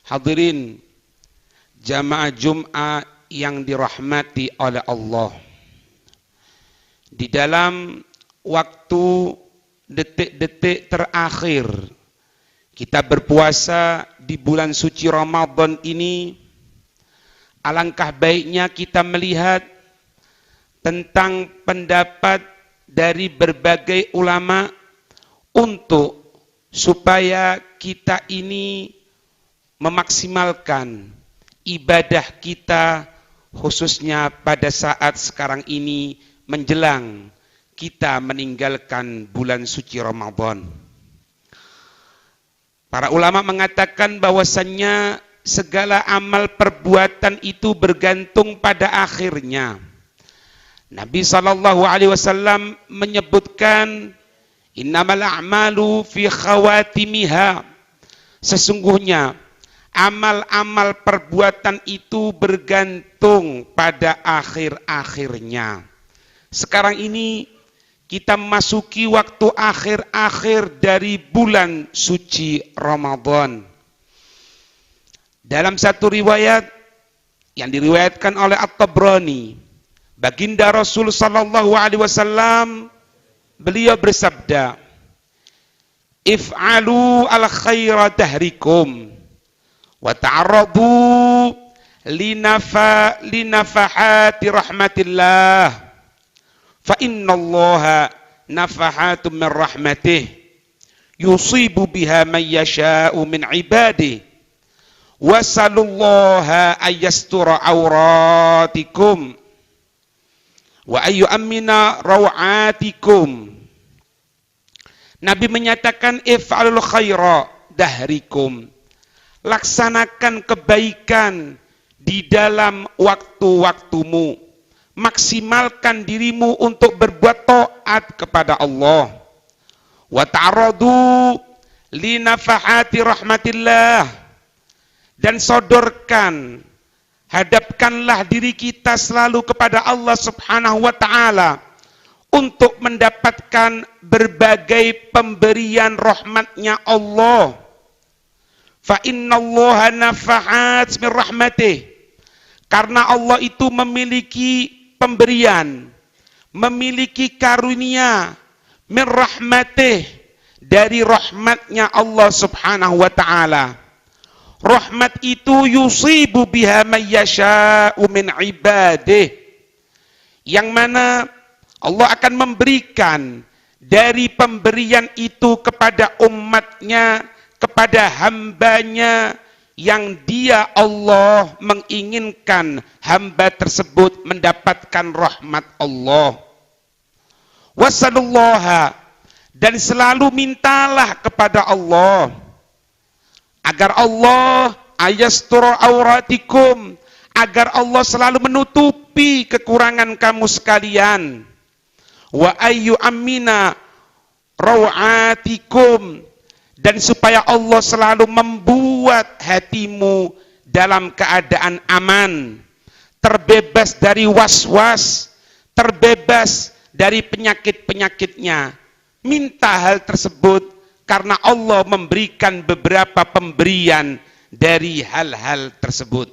Hadirin jamaah Jum'ah yang dirahmati oleh Allah. Di dalam waktu detik-detik terakhir kita berpuasa di bulan suci Ramadan ini, alangkah baiknya kita melihat tentang pendapat dari berbagai ulama untuk supaya kita ini memaksimalkan ibadah kita, khususnya pada saat sekarang ini menjelang kita meninggalkan bulan suci Ramadan. Para ulama mengatakan bahwasannya segala amal perbuatan itu bergantung pada akhirnya. Nabi SAW menyebutkan innamal a'malu fi khawatimiha. Sesungguhnya amal-amal perbuatan itu bergantung pada akhir-akhirnya. Sekarang ini kita memasuki waktu akhir-akhir dari bulan suci Ramadan. Dalam satu riwayat yang diriwayatkan oleh At-Tabrani, baginda Rasul sallallahu alaihi wasallam beliau bersabda, "If'alu al-khaira dahrikum wa ta'arradu linafahati rahmatillah fa innallaha nafahatun min rahmatih yusibu biha man yasha'u min ibadihi wasallallahu ayyastura awratikum wa ayyu'ammina rawatikum." Nabi menyatakan if'alul khaira dahrikum, laksanakan kebaikan di dalam waktu-waktumu, maksimalkan dirimu untuk berbuat taat kepada Allah. Wa ta'arradu li nafahati rahmatillah, dan sodorkan, hadapkanlah diri kita selalu kepada Allah Subhanahu wa ta'ala untuk mendapatkan berbagai pemberian rahmatnya Allah. Fa innallaha nafahat min rahmatih, karena Allah itu memiliki pemberian, memiliki karunia min rahmatih, dari rahmatnya Allah Subhanahu wa ta'ala. Rahmat itu yusibu biha man yasha'u min ibadih, yang mana Allah akan memberikan dari pemberian itu kepada umatnya, kepada hambanya yang dia Allah menginginkan hamba tersebut mendapatkan rahmat Allah. Wasallallahu, dan selalu mintalah kepada Allah agar Allah ayastura auratikum, agar Allah selalu menutupi kekurangan kamu sekalian. Wa ayyu amina rawatikum, dan supaya Allah selalu membuat hatimu dalam keadaan aman, terbebas dari was-was, terbebas dari penyakit-penyakitnya. Minta hal tersebut karena Allah memberikan beberapa pemberian dari hal-hal tersebut.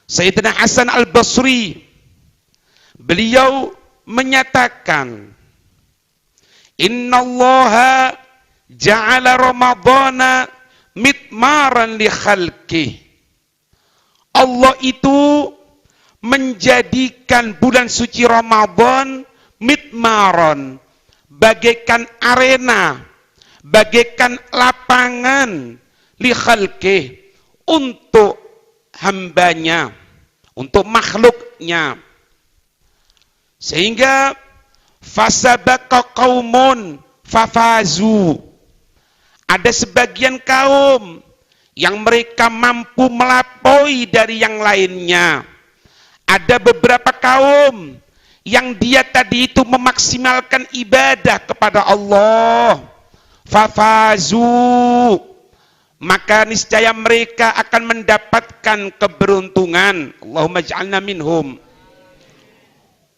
Sayyidina Hasan al-Basri, beliau menyatakan, innallaha ja'ala ramadhana mitmaran li khalqih. Allah itu menjadikan bulan suci Ramadan mitmaran, bagaikan arena, bagaikan lapangan, li khalqih, untuk hambanya, untuk makhluknya. Sehingga fasabaqa qaumun fafazu, ada sebagian kaum yang mereka mampu melampaui dari yang lainnya. Ada beberapa kaum yang dia tadi itu memaksimalkan ibadah kepada Allah, fafazu, maka niscaya mereka akan mendapatkan keberuntungan. Allahumma ij'alna minhum.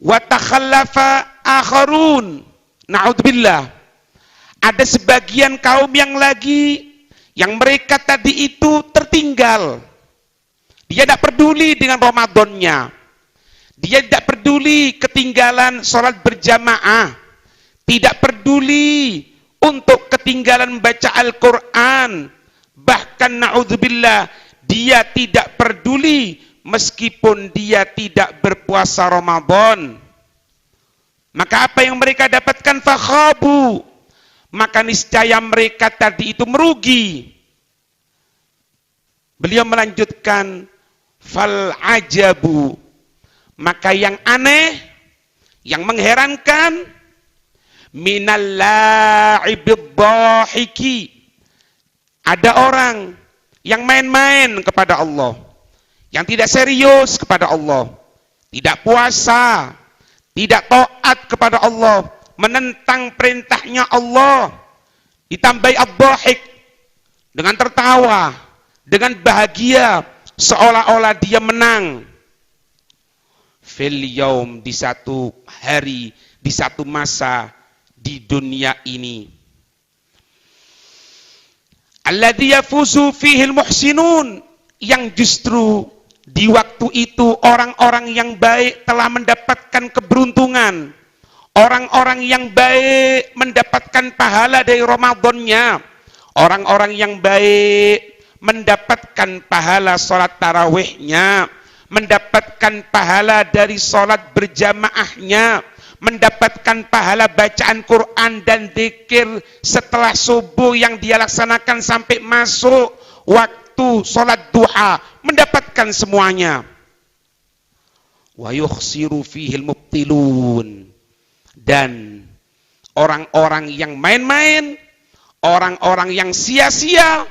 Wa takhallafa akharun, na'udzubillah, ada sebagian kaum yang mereka tadi itu tertinggal. Dia tidak peduli dengan Ramadannya. Dia tidak peduli ketinggalan sholat berjamaah. Tidak peduli untuk ketinggalan membaca Al-Quran. Bahkan na'udzubillah, dia tidak peduli meskipun dia tidak berpuasa Ramadan. Maka apa yang mereka dapatkan? Fakhabu. Maka niscaya mereka tadi itu merugi. Beliau melanjutkan, fal ajabu, maka yang aneh, yang mengherankan, minal la'ibid dhahiki, ada orang yang main-main kepada Allah, yang tidak serius kepada Allah, tidak puasa, tidak taat kepada Allah, menentang perintahnya Allah, ditambahi ad-dhahik, dengan tertawa, dengan bahagia, seolah-olah dia menang. Fil yaum, di satu hari, di satu masa di dunia ini. Alladzi yafuzu fihil muhsinun, yang justru di waktu itu orang-orang yang baik telah mendapatkan keberuntungan. Orang-orang yang baik mendapatkan pahala dari Ramadannya. Orang-orang yang baik mendapatkan pahala sholat tarawihnya, mendapatkan pahala dari sholat berjamaahnya, mendapatkan pahala bacaan Quran dan dzikir setelah subuh yang dia laksanakan sampai masuk waktu sholat duha, mendapatkan semuanya. Wa yukhsiru fihil mubtilun, dan orang-orang yang main-main, orang-orang yang sia-sia,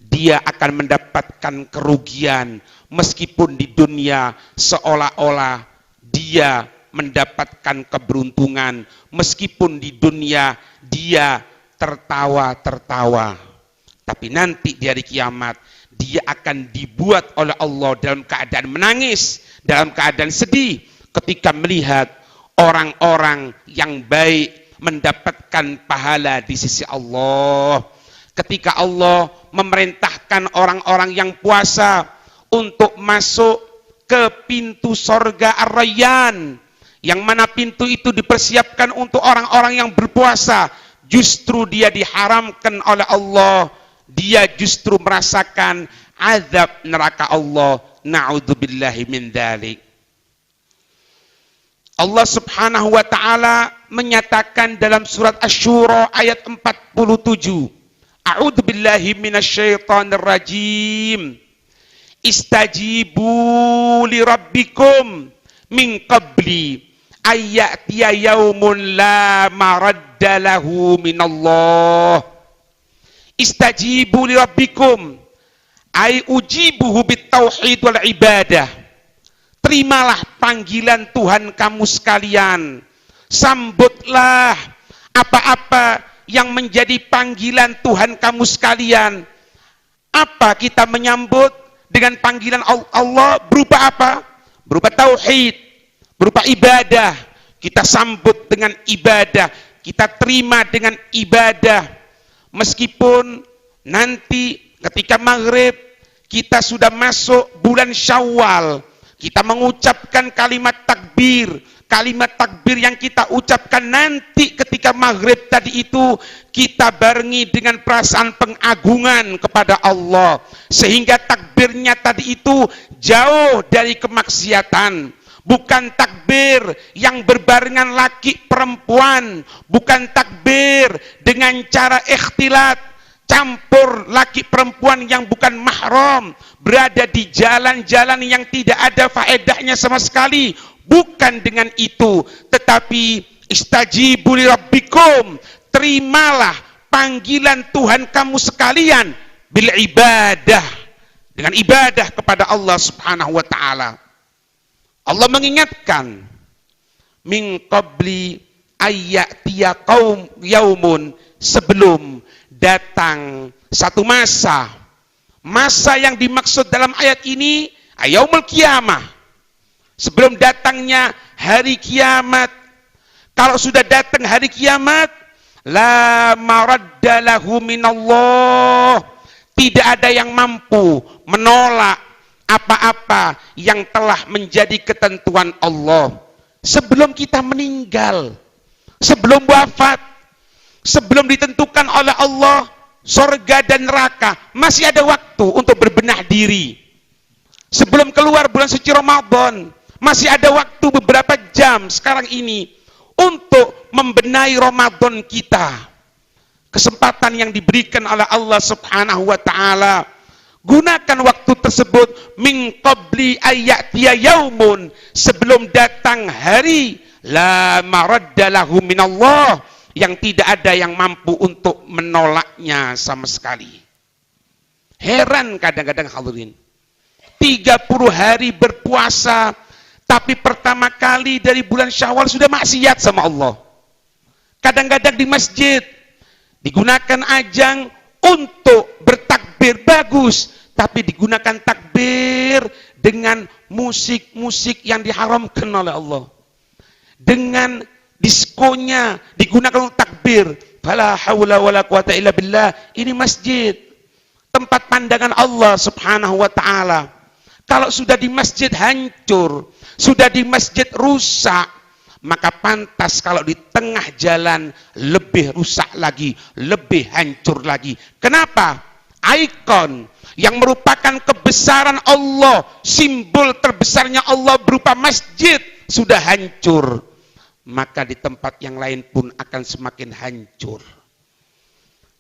dia akan mendapatkan kerugian meskipun di dunia seolah-olah dia mendapatkan keberuntungan, meskipun di dunia dia tertawa-tertawa, tapi nanti di hari kiamat dia akan dibuat oleh Allah dalam keadaan menangis, dalam keadaan sedih ketika melihat orang-orang yang baik mendapatkan pahala di sisi Allah. Ketika Allah memerintahkan orang-orang yang puasa untuk masuk ke pintu sorga Ar-Rayyan, yang mana pintu itu dipersiapkan untuk orang-orang yang berpuasa, justru dia diharamkan oleh Allah. Dia justru merasakan azab neraka Allah. Na'udzubillahi min dzalik. Allah subhanahu wa ta'ala menyatakan dalam surat Asy-Syura ayat 47, A'udzu billahi minasyaitonir rajim. Istajibu li rabbikum min qabli ayyatiya yaumun la maradda lahu minallah. Istajibu li rabbikum, ay ujibuhu bit tauhid wal ibadah. Terimalah panggilan Tuhan kamu sekalian. Sambutlah apa-apa yang menjadi panggilan Tuhan kamu sekalian. Apa kita menyambut dengan panggilan Allah? Berupa apa? Berupa tauhid, berupa ibadah. Kita sambut dengan ibadah, kita terima dengan ibadah. Meskipun nanti ketika maghrib kita sudah masuk bulan Syawal, kita mengucapkan kalimat takbir. Kalimat takbir yang kita ucapkan nanti ketika maghrib tadi itu kita barengi dengan perasaan pengagungan kepada Allah, sehingga takbirnya tadi itu jauh dari kemaksiatan. Bukan takbir yang berbarengan laki perempuan, bukan takbir dengan cara ikhtilat, campur laki perempuan yang bukan mahram, berada di jalan-jalan yang tidak ada faedahnya sama sekali. Bukan dengan itu, tetapi istajibu li rabbikum, terimalah panggilan Tuhan kamu sekalian bil ibadah, dengan ibadah kepada Allah subhanahu wa ta'ala. Allah mengingatkan, min qabli ayyatiya qaum yaumun, sebelum datang satu masa. Masa yang dimaksud dalam ayat ini yaumul qiyamah, sebelum datangnya hari kiamat. Kalau sudah datang hari kiamat, La maradda lahu minallah. Tidak ada yang mampu menolak apa-apa yang telah menjadi ketentuan Allah. Sebelum kita meninggal, sebelum wafat, sebelum ditentukan oleh Allah surga dan neraka, masih ada waktu untuk berbenah diri. Sebelum keluar bulan suci Ramadan, masih ada waktu beberapa jam sekarang ini untuk membenahi Ramadan kita. Kesempatan yang diberikan oleh Allah Subhanahu wa taala. Gunakan waktu tersebut min qabli ayyatiya yaumun, sebelum datang hari la maradda lahu minallah, yang tidak ada yang mampu untuk menolaknya sama sekali. Heran kadang-kadang hadirin. 30 hari berpuasa, tapi pertama kali dari bulan Syawal sudah maksiat sama Allah. Kadang-kadang di masjid digunakan ajang untuk bertakbir, bagus, tapi digunakan takbir dengan musik-musik yang diharamkan oleh Allah. Dengan diskonya digunakan untuk takbir. Fala haula wala quwata illa billah. Ini masjid, tempat pandangan Allah Subhanahu wa taala. Kalau sudah di masjid hancur, sudah di masjid rusak, maka pantas kalau di tengah jalan lebih rusak lagi, lebih hancur lagi. Kenapa? Ikon yang merupakan kebesaran Allah, simbol terbesarnya Allah berupa masjid sudah hancur, maka di tempat yang lain pun akan semakin hancur.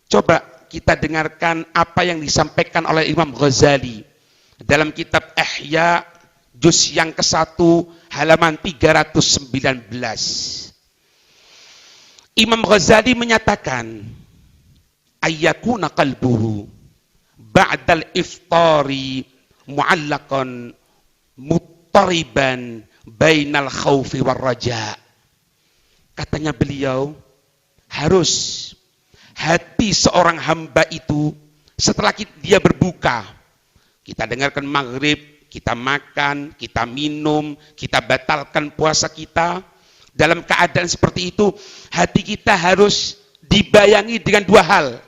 Coba kita dengarkan apa yang disampaikan oleh Imam Ghazali dalam kitab Ihya juz yang ke-1 halaman 319. Imam Ghazali menyatakan, ayyakuna qalbuhu ba'dal iftari mu'allaqan muttariban bainal khaufi war raja. Katanya beliau, harus hati seorang hamba itu setelah dia berbuka, kita dengarkan maghrib, kita makan, kita minum, kita batalkan puasa kita. Dalam keadaan seperti itu, hati kita harus dibayangi dengan dua hal.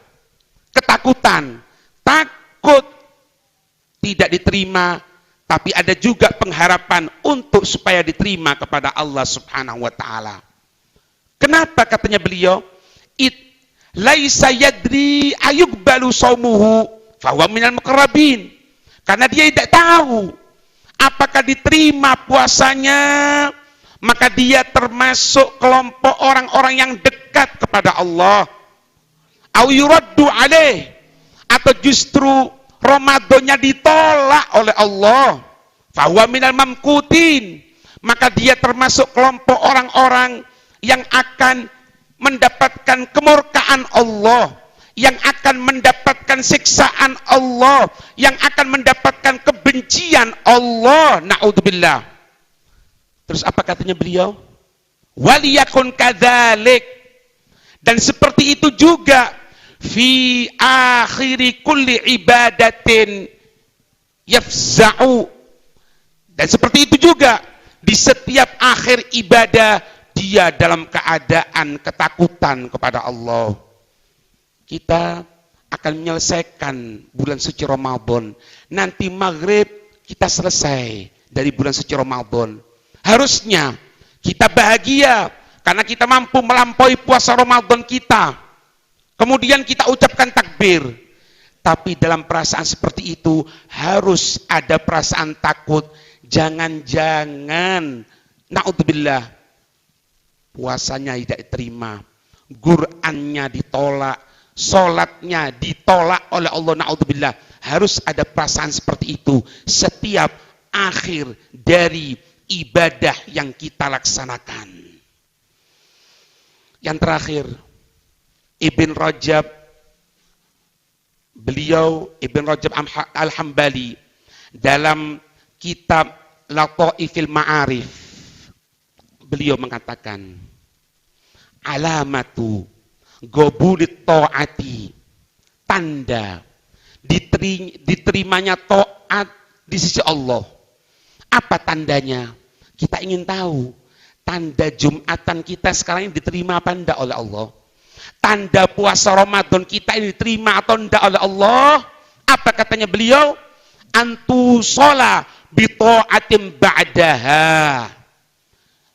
Ketakutan, takut tidak diterima, tapi ada juga pengharapan untuk supaya diterima kepada Allah Subhanahu wa taala. Kenapa katanya beliau? Laisa yadri ayuqbalu shaumuhu fa huwa minal muqarrabin. Karena dia tidak tahu apakah diterima puasanya, maka dia termasuk kelompok orang-orang yang dekat kepada Allah. Au yuraddu alaih, atau justru Ramadannya ditolak oleh Allah. Fa huwa minal mamqutin, maka dia termasuk kelompok orang-orang yang akan mendapatkan kemurkaan Allah, yang akan mendapatkan siksaan Allah, yang akan mendapatkan kebencian Allah. Na'udzubillah. Terus apa katanya beliau? Waliyakun kadzalik, dan seperti itu juga fi akhiri kulli ibadatin yafza'u, dan seperti itu juga di setiap akhir ibadah dia dalam keadaan ketakutan kepada Allah. Kita akan menyelesaikan bulan suci Ramadan. Nanti maghrib kita selesai dari bulan suci Ramadan. Harusnya kita bahagia karena kita mampu melampaui puasa Ramadan kita. Kemudian kita ucapkan takbir. Tapi dalam perasaan seperti itu harus ada perasaan takut. Jangan-jangan, na'udzubillah, puasanya tidak diterima, Qur'annya ditolak, sholatnya ditolak oleh Allah, na'udzubillah. Harus ada perasaan seperti itu setiap akhir dari ibadah yang kita laksanakan. Yang terakhir, Ibn Rajab, Ibn Rajab Al-Hambali dalam kitab Lataifil Ma'arif, beliau mengatakan, alamatu gobulit ta'ati, tanda diterimanya ta'at di sisi Allah. Apa tandanya? Kita ingin tahu tanda Jumatan kita sekarang ini diterima apa enggak oleh Allah. Tanda puasa Ramadan kita ini diterima atau tidak oleh Allah, apa katanya beliau? Antu shola bita'atim ba'daha.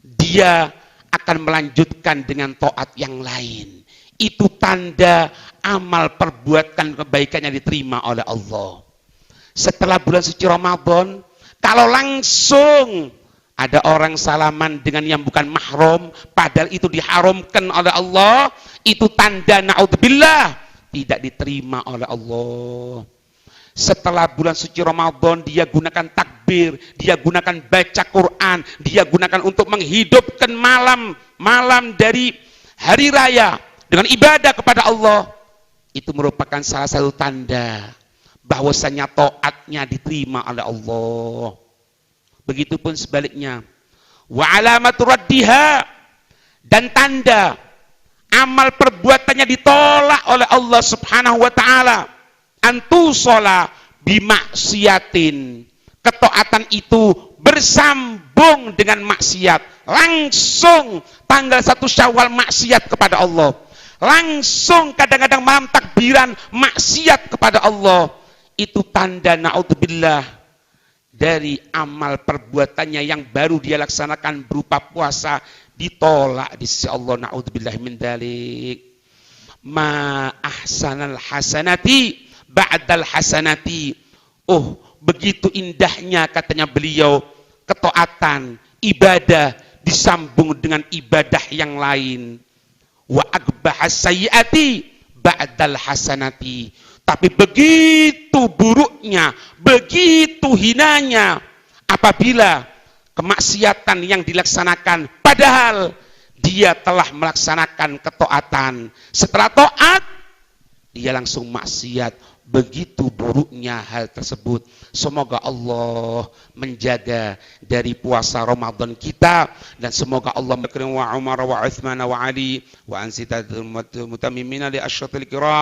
Dia akan melanjutkan dengan taat yang lain. Itu tanda amal perbuatan kebaikannya diterima oleh Allah. Setelah bulan suci Ramadan, kalau langsung ada orang salaman dengan yang bukan mahram, padahal itu diharamkan oleh Allah, itu tanda na'udzubillah tidak diterima oleh Allah. Setelah bulan suci Ramadan, dia gunakan takbir, dia gunakan baca Quran, dia gunakan untuk menghidupkan malam dari hari raya dengan ibadah kepada Allah. Itu merupakan salah satu tanda bahwasanya taatnya diterima oleh Allah. Begitupun sebaliknya. Wa alamatu raddiha, dan tanda amal perbuatannya ditolak oleh Allah Subhanahu wa taala. Antu shola bimaksiatin. Ketaatan itu bersambung dengan maksiat. Langsung tanggal 1 Syawal maksiat kepada Allah. Langsung kadang-kadang malam takbiran maksiat kepada Allah. Itu tanda na'udzubillah dari amal perbuatannya yang baru dia laksanakan berupa puasa ditolak di sisi Allah. Na'udzubillah min dzalik. Ma ahsanal hasanati ba'dal hasanati. Oh, begitu indahnya katanya beliau ketaatan, ibadah disambung dengan ibadah yang lain. Wa akbahas sayyiati ba'dal hasanati. Tapi begitu buruknya, begitu hinanya apabila kemaksiatan yang dilaksanakan padahal dia telah melaksanakan ketaatan. Setelah taat, dia langsung maksiat. Begitu buruknya hal tersebut. Semoga Allah menjaga dari puasa Ramadan kita, dan semoga Allah berkenan wa Umar wa Uthman wa Ali wa ansitatul mutamimina li asyratil kiram.